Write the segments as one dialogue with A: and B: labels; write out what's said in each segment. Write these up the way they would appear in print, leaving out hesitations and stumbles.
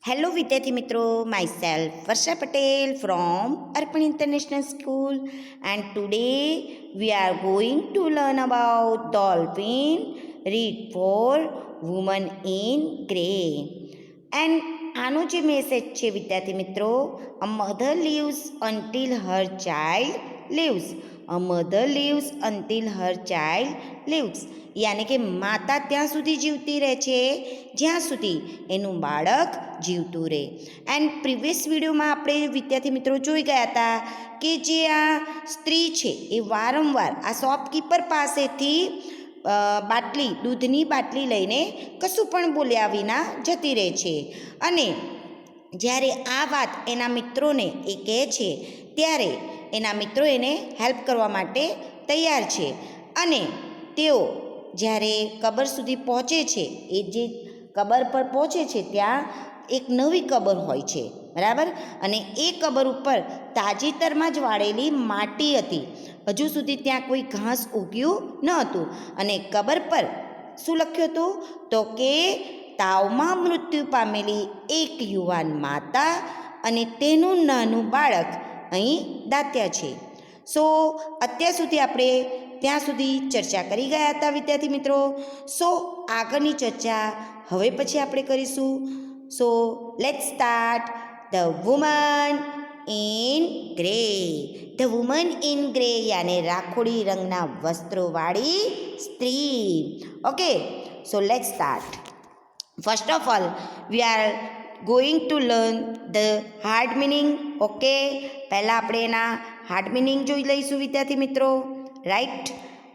A: Hello વિદ્યાર્થી મિત્રો, myself Varsha Patel from Arpan International School, and today we are going to learn about dolphin. Read for woman in grey. And આનો જે message છે વિદ્યાર્થી મિત્રો, a mother lives until her child lives. A mother lives until her child lives. યાને કે માતા ત્યાં સુધી જીવતી રહે છે જ્યાં સુધી એનું બાળક જીવતું રહે. એન્ડ પ્રીવિયસ વિડીયોમાં આપણે વિદ્યાર્થી મિત્રો જોઈ ગયા હતા કે જે આ સ્ત્રી છે એ વારંવાર આ શોપકીપર પાસેથી બાટલી દૂધની બાટલી લઈને કશું પણ બોલ્યા વિના જતી રહે છે. અને જ્યારે આ વાત એના મિત્રોને એ કહે છે ત્યારે એના મિત્રો એને હેલ્પ કરવા માટે તૈયાર છે. અને તેઓ જ્યારે કબર સુધી પહોંચે છે, એ જે કબર પર પહોંચે છે ત્યાં એક નવી કબર હોય છે, બરાબર. અને એ કબર ઉપર તાજેતરમાં જ વાળેલી માટી હતી, હજુ સુધી ત્યાં કોઈ ઘાસ ઉગ્યું ન હતું. અને કબર પર શું લખ્યું હતું તો કે તાવમાં મૃત્યુ પામેલી એક યુવાન માતા અને તેનું નાનું બાળક અહીં દાત્યા છે. સો અત્યાર સુધી આપણે ત્યાં સુધી ચર્ચા કરી ગયા હતા વિદ્યાર્થી મિત્રો. સો આગળની ચર્ચા હવે પછી આપણે કરીશું. So let's start the woman in grey. The woman in grey યાને રાખોડી રંગના વસ્ત્રોવાળી સ્ત્રી. Okay, so let's start. First of all we are going to learn the hard meaning. Okay, પહેલાં આપણે એના હાર્ડ મિનિંગ જોઈ લઈશું વિદ્યાર્થી મિત્રો. રાઈટ,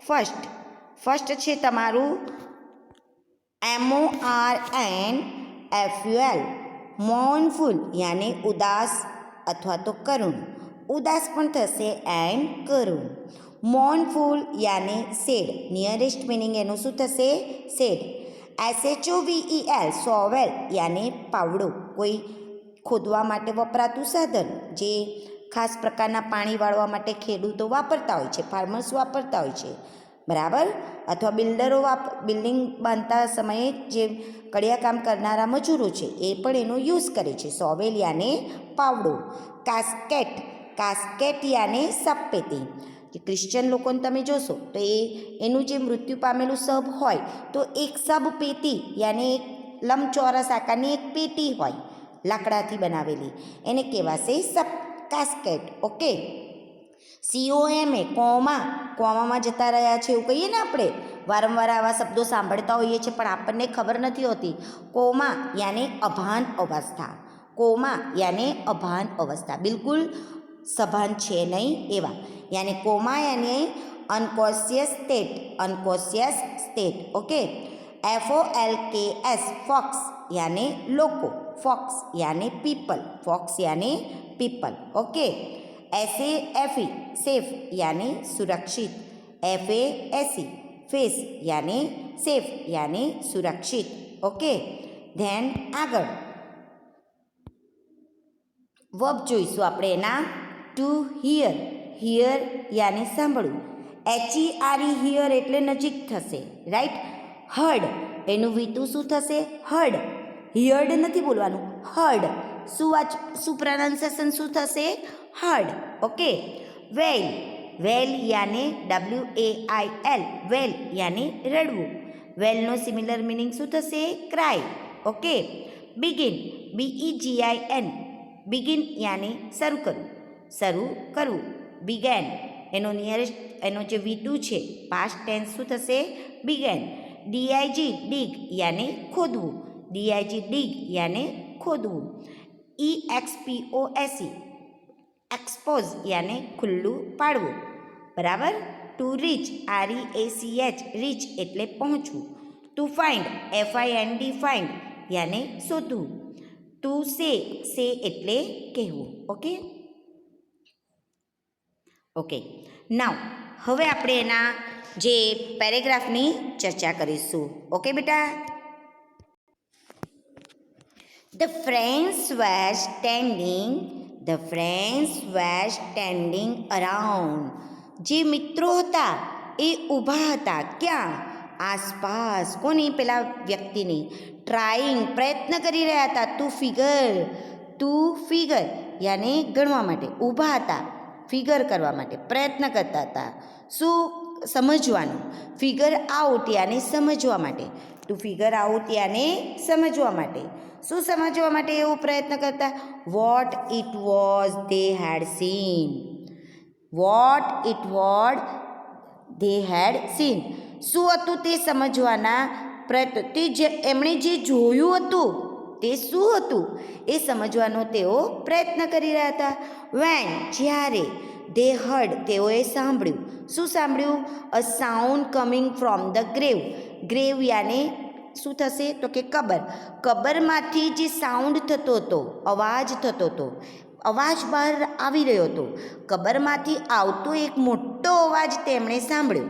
A: ફર્સ્ટ છે તમારું MORNFUL, મોર્નફુલ યાને ઉદાસ અથવા તો કરુણ. ઉદાસ પણ થશે એન્ડ કરુણ. મોર્નફુલ યાને સેડ. નિયરેસ્ટ મિનિંગ એનું શું થશે? સેડ. SHOVEL, સોવેલ યાને પાવડો, કોઈ ખોદવા માટે વપરાતું સાધન જે ખાસ પ્રકારના પાણી વાળવા માટે ખેડૂતો વાપરતા હોય છે, ફાર્મર્સ વાપરતા હોય છે, બરાબર. અથવા બિલ્ડરો બિલ્ડિંગ બાંધતા સમયે જે કડિયા કામ કરનારા મજૂરો છે એ પણ એનો યુઝ કરે છે. સોવેલ યાને પાવડો. કાસ્કેટ યાને શબપેટી. જે ક્રિશ્ચિયન લોકોને તમે જોશો તો એનું જે મૃત્યુ પામેલું શબ હોય તો એક શબપેટી યાને એક લંબચોરસ આકારની એક પેટી હોય લાકડાથી બનાવેલી, એને કહેવાશે કાસ્કેટ. ઓકે, COMA, કોમામાં જતા રહ્યા છે એવું કહીએ ને આપણે. વારંવાર આવા શબ્દો સાંભળતા હોઈએ છીએ પણ આપણને ખબર નથી હોતી. કોમા યાને અભાન અવસ્થા. કોમા યાને અભાન અવસ્થા, બિલકુલ સભાન છે નહીં એવા. યાને comma યાને unconscious state. Okay, FOLKS, focus યાને લોકો. Focus યાને people. Okay, SAFE, safe યાને સુરક્ષિત. FASE, ફેસ યાને સેફ યાને સુરક્ષિત. ઓકે, ધેન આગળ વર્બ જોઈશું આપણે એના. ટુ હિયર યાને સાંભળવું. HERE, હિયર એટલે નજીક થશે, રાઈટ. હર્ડ એનું વીતું શું થશે? હર્ડ. હિયર્ડ નથી બોલવાનું, હર્ડ. શું પ્રોનાઉન્સિએશન શું થશે? હર્ડ. ઓકે, વેલ યાને WAIL, વેલ યાને રડવું. વેલનો સિમિલર મિનિંગ શું થશે? Cry. Okay, begin, BEGIN, begin યાને શરૂ કરવું. બિગેન એનો જે V2 છે પાસ્ટ ટેન્સ શું થશે? બિગેન. DIG, ડિગ યાને ખોદવું. ડિગ યાને ખોદવું. EXPOSE, એક્સપોઝ યાને ખુલ્લું પાડવું, બરાબર. ટુ રીચ, REACH, રીચ એટલે પહોંચવું. ટુ ફાઇન્ડ, FIND, ફાઇન્ડ યાને શોધવું. ટુ સે એટલે કહેવું. ઓકે, નાવ હવે આપણે એના જે પેરેગ્રાફની ચર્ચા કરીશું. ઓકે બેટા. The friends were standing around. જે મિત્રો હતા એ ઊભા હતા. ક્યાં? આસપાસ કોની પેલા વ્યક્તિની ટ્રાઈંગ પ્રયત્ન કરી રહ્યા હતા ટુ ફિગર યાને ગણવા માટે ઊભા હતા ફિગર કરવા માટે પ્રયત્ન કરતા હતા શું સમજવાનું ફિગર આઉટ યાને સમજવા માટે ટુ ફિગર આઉટ યાને સમજવા માટે શું સમજવા માટે એવો પ્રયત્ન કરતા what it was they had seen what it વોડ they had seen શું હતું તે સમજવાના પ્રયત્ન એમણે જે જોયું હતું તે શું હતું એ સમજવાનો તેઓ પ્રયત્ન કરી રહ્યા હતા વેન જ્યારે દે હર્ડ તેઓએ સાંભળ્યું શું સાંભળ્યું a sound coming from the grave યાને શું થશે તો કે કબરમાંથી જે સાઉન્ડ થતો હતો અવાજ થતો હતો અવાજ બહાર આવી રહ્યો હતો કબરમાંથી આવતો એક મોટો અવાજ તેમણે સાંભળ્યો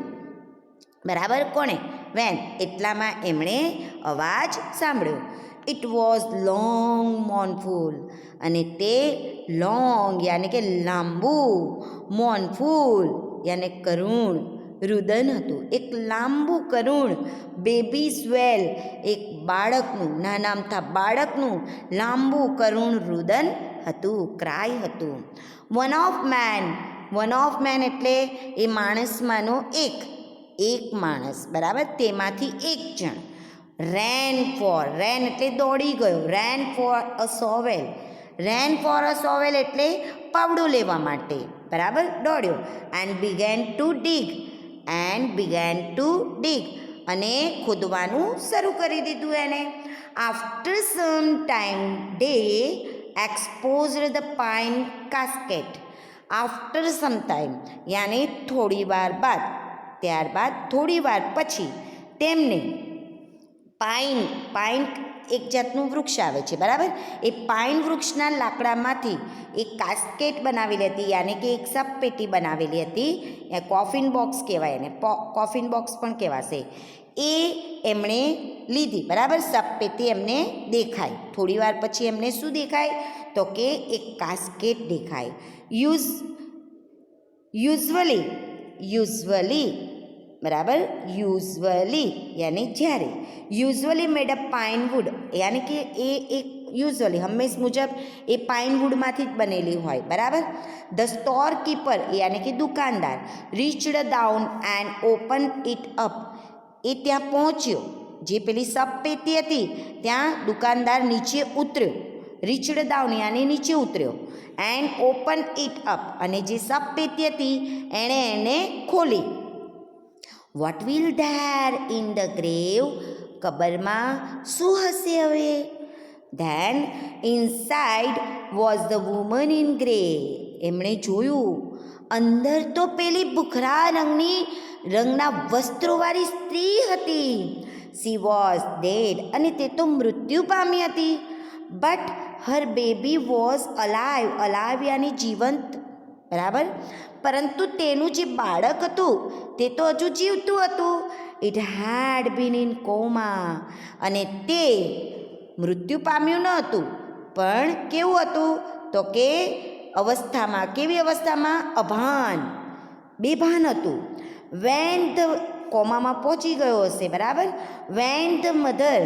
A: બરાબર કોણે વેન એટલામાં એમણે અવાજ સાંભળ્યો ઇટ વોઝ લોંગ મોર્નફુલ અને તે લોંગ યાને કે લાંબુ મોર્નફુલ યાને કરુણ રુદન હતું એક લાંબુ કરુણ બેબી સ્વેલ એક બાળકનું નાનામથા બાળકનું લાંબુ કરુણ રુદન હતું ક્રાય હતું વન ઓફ મેન એટલે એ માણસમાંનો એક માણસ બરાબર તેમાંથી એક જણ રેન એટલે દોડી ગયો રેન ફોર અ સોવેલ એટલે પાવડું લેવા માટે બરાબર દોડ્યો એન્ડ બિગેન ટુ ડીગ અને ખોદવાનું શરૂ કરી દીધું એને after some time they exposed the pine casket after some time યાની ત્યારબાદ થોડી વાર પછી તેમને પાઇન એક જાતનું વૃક્ષ આવે છે બરાબર એ પાઇન વૃક્ષના લાકડામાંથી એક કાસ્કેટ બનાવેલી હતી યાની કે એક સબપેટી બનાવેલી હતી કોફિન બોક્સ કહેવાય એને કોફિન બોક્સ પણ કહેવાશે એ એમણે લીધી બરાબર સબપેટી એમને દેખાય થોડી વાર પછી એમને શું દેખાય તો કે એક કાસ્કેટ દેખાય યુઝવલી બરાબર યુઝવલી યાની જ્યારે યુઝવલી મેડ અ પાઇન વુડ યાની કે એ એક યુઝવલી હંમેશ મુજબ એ પાઇન વુડમાંથી જ બનેલી હોય બરાબર ધ સ્ટોર કીપર યાની કે દુકાનદાર reached down and open it up એ ત્યાં પહોંચ્યો જે પેલી સબપેટી હતી ત્યાં દુકાનદાર નીચે ઉતર્યો રીચડ ડાઉન યાની નીચે ઉતર્યો એન્ડ ઓપન ઇટ અપ અને જે સબપેટી હતી એણે એને ખોલી what will there in the grave કબરમાં શું હશે હવે then inside was the woman in grey એમણે જોયું અંદર તો પેલી ભૂખરા રંગના વસ્ત્રોવાળી સ્ત્રી હતી સી વોઝ ડેડ અને તે તો મૃત્યુ પામી હતી but Har baby was alive યાની જીવંત બરાબર પરંતુ તેનું જે બાળક હતું તે તો હજુ જીવતું હતું it head bin in comma અને તે મૃત્યુ પામ્યું ન હતું પણ કેવું હતું તો કે કેવી અવસ્થામાં બેભાન હતું વેન ધ કોમામાં પહોંચી ગયો હશે બરાબર when the mother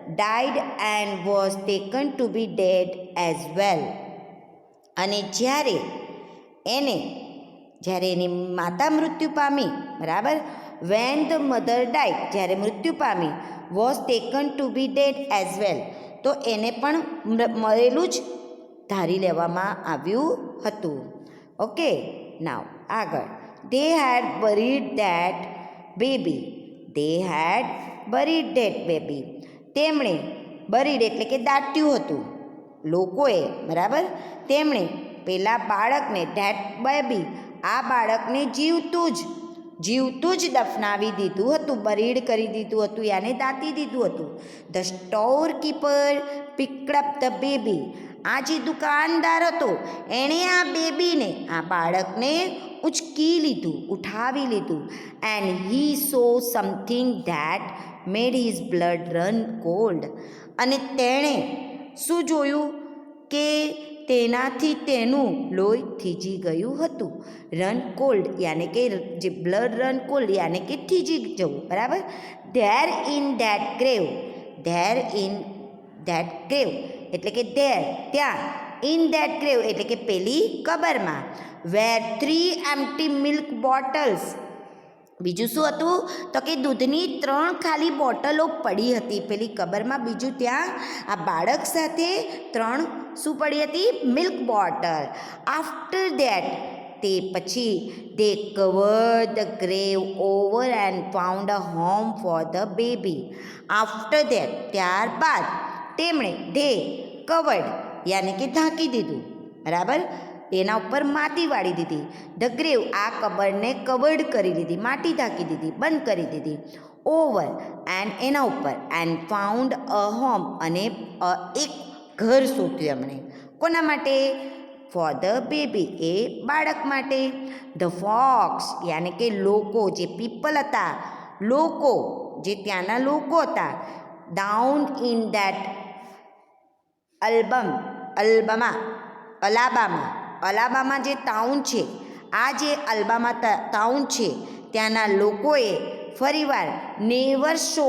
A: died and was taken to be dead as well અને જ્યારે એની માતા મૃત્યુ પામી બરાબર વેન ધ મધર ડાઈડ જ્યારે મૃત્યુ પામી was taken to be dead as well તો એને પણ મરેલું જ ધારી લેવામાં આવ્યું હતું ઓકે નાવ આગળ they had buried that baby તેમણે બરીડ એટલે કે દાટ્યું હતું લોકોએ બરાબર તેમણે પેલા બાળકને ધેટ બેબી આ બાળકને જીવતું જ દફનાવી દીધું હતું બરીડ કરી દીધું હતું યાને દાટી દીધું હતું the store keeper પિકડ up the baby આ જે દુકાનદાર હતો એણે આ બાળકને ઉઠાવી લીધું and he so something that made his blood run cold અને તેણે શું જોયું કે તેનાથી તેનું લોહી થીજી ગયું હતું. રન કોલ્ડ યાને કે જે બ્લડ રન કોલ્ડ યાને કે થીજી જવું, બરાબર. There in that grave, there in that grave એટલે કે ધેર ત્યાં, ઇન ધેટ ગ્રેવ એટલે કે પેલી કબરમાં, વેર 3 એમ્પ્ટી મિલ્ક બોટલ્સ, બીજું શું હતું તો કે દૂધની 3 ખાલી બોટલો પડી હતી પેલી કબરમાં. બીજું ત્યાં આ બાળક સાથે 3 શું પડી હતી? Milk bottle. આફ્ટર ધેટ તે પછી they covered the grave over and found a home for the baby. After that ત્યારબાદ તેમણે ધે કવર્ડ યાની કે ઢાંકી દીધું, બરાબર. એના ઉપર માટી વાળી દીધી. ધ ગ્રેવ આ કબરને કવર્ડ કરી દીધી, માટી ઢાંકી દીધી, બંધ કરી દીધી. ઓવર એન્ડ એના ઉપર, એન્ડ ફાઉન્ડ અ હોમ અને એક ઘર શોધ્યું એમણે. કોના માટે? ફોર ધ બેબી એ બાળક માટે. ધ ફોક્સ યાને કે લોકો, જે પીપલ હતા, લોકો જે ત્યાંના લોકો હતા. ડાઉન ઇન ધેટ અલાબામા જે ટાઉન છે, આ જે અલ્બામા ટાઉન છે ત્યાંના લોકોએ ફરીવાર never show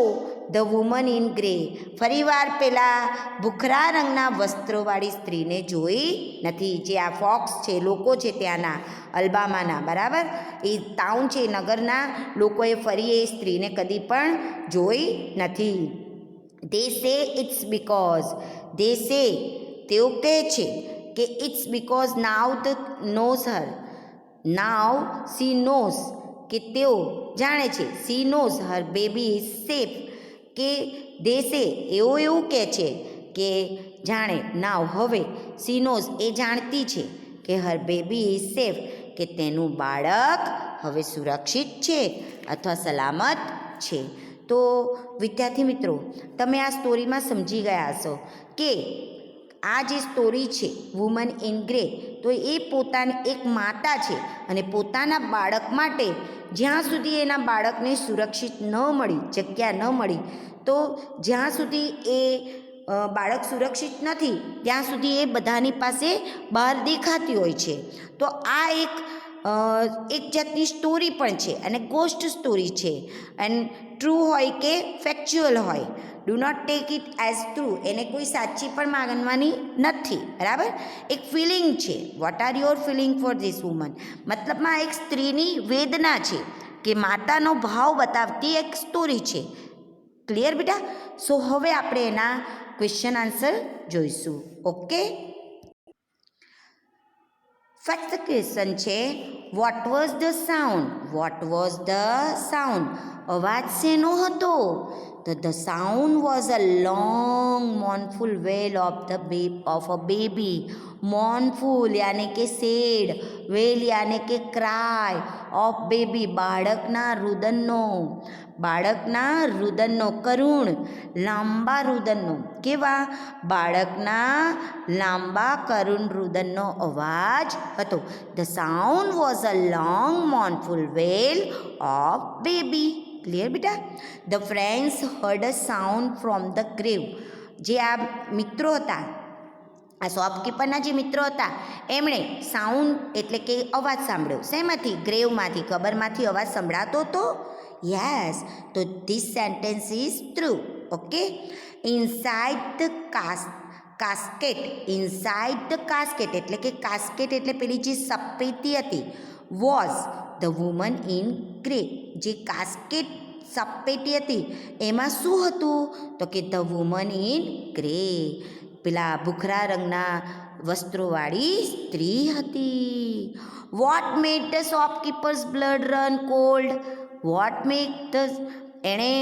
A: the woman in grey, ફરીવાર પેલા ભૂખરા રંગના વસ્ત્રોવાળી સ્ત્રીને જોઈ નથી. જે આ ફોક્સ છે, લોકો છે ત્યાંના અલ્બામાના, બરાબર, એ ટાઉન છે, નગરના લોકોએ ફરી એ સ્ત્રીને કદી પણ જોઈ નથી. દે સે ઇટ્સ બીકોઝ, દે સે તેઓ કહે છે કે it's because now the knows her, now she knows કે તેઓ જાણે છે, she knows her baby is safe, કે દેશે એવું કહે છે કે જાણે, નાવ હવે, સી નોઝ એ જાણતી છે કે હર બેબી ઇઝ સેફ કે તેનું બાળક હવે સુરક્ષિત છે અથવા સલામત છે. તો વિદ્યાર્થી મિત્રો, તમે આ સ્ટોરીમાં સમજી ગયા હશો કે આ જે સ્ટોરી છે વુમન ઇન ગ્રે, તો એ પોતાની એક માતા છે અને પોતાના બાળક માટે જ્યાં સુધી એના બાળકને સુરક્ષિત ન મળી, જગ્યા ન મળી, તો જ્યાં સુધી એ બાળક સુરક્ષિત નથી ત્યાં સુધી એ બધાની પાસે બહાર દેખાતી હોય છે. તો આ એક જાતની સ્ટોરી પણ છે અને ગોસ્ટ સ્ટોરી છે. એન્ડ ટ્રુ હોય કે ફેક્ચ્યુઅલ હોય, do not take it as true, એને કોઈ સાચી પણ માનવાની નથી, બરાબર. એક ફિલિંગ છે. What are your feeling for this woman, મતલબમાં એક સ્ત્રીની વેદના છે કે માતાનો ભાવ બતાવતી એક સ્ટોરી છે. ક્લિયર બેટા? સો હવે આપણે એના ક્વેશ્ચન આન્સર જોઈશું. ઓકે, ફર્સ્ટ ક્વેશ્ચન છે what was the sound, what was the sound, અવાજ શેનો હતો? તો the sound was a long mournful wail of a baby. Mournful યાને કે સેડ, વેલ યાને કે ક્રાય, ઓફ બેબી બાળકના રુદનનો, બાળકના રુદનનો, કરુણ લાંબા રુદનનો, કેવા? બાળકના લાંબા કરુણ રુદનનો અવાજ હતો. The sound was a long mournful wail of baby. Clear બેટા? The friends heard a sound from the grave, જે આ મિત્રો હતા, આ શોપકીપરના જે મિત્રો હતા, એમણે સાઉન્ડ એટલે કે અવાજ સાંભળ્યો. શેમાંથી? ગ્રેવમાંથી, કબરમાંથી અવાજ સંભળાતો હતો. યસ, તો this sentence is true. Okay, inside the casket, inside the casket એટલે કે કાસ્કેટ એટલે પેલી જે સપેટી હતી, was the woman in grey, જે કાસ્કેટ સપેટી હતી એમાં શું હતું? તો કે ધ વુમન ઇન ગ્રે, પેલા ભૂખરા રંગના વસ્ત્રોવાળી સ્ત્રી હતી. What made the shopkeeper's blood run cold, what made the, એણે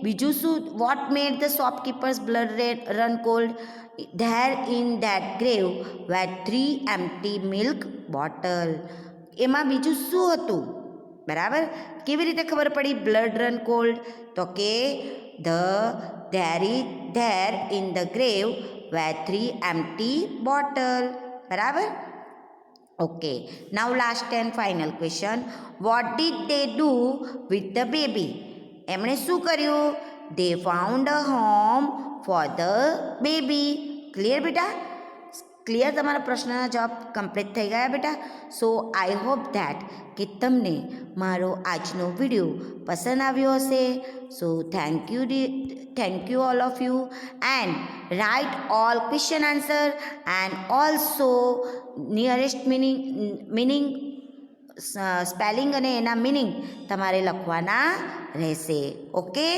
A: બીજું શું, what made the shopkeeper's blood run cold? There in that grave were 3 empty milk bottle. એમાં બીજું શું હતું? બરાબર, કેવી રીતે ખબર પડી બ્લડ રન કોલ્ડ? તો કે there in the grave were 3 empty bottle. બરાબર. Okay, now last and final question, what did they do with the baby? એમણે શું કર્યું? They found a home for the baby. Clear બેટા? Clear તમારા પ્રશ્નના જવાબ કમ્પ્લીટ થઈ ગયા બેટા. સો આઈ હોપ ધેટ કે તમને મારો આજનો વિડીયો પસંદ આવ્યો હશે. So thank you all of you and write all question answer and also nearest meaning spelling અને એના મિનિંગ તમારે લખવાના રહેશે. ઓકે.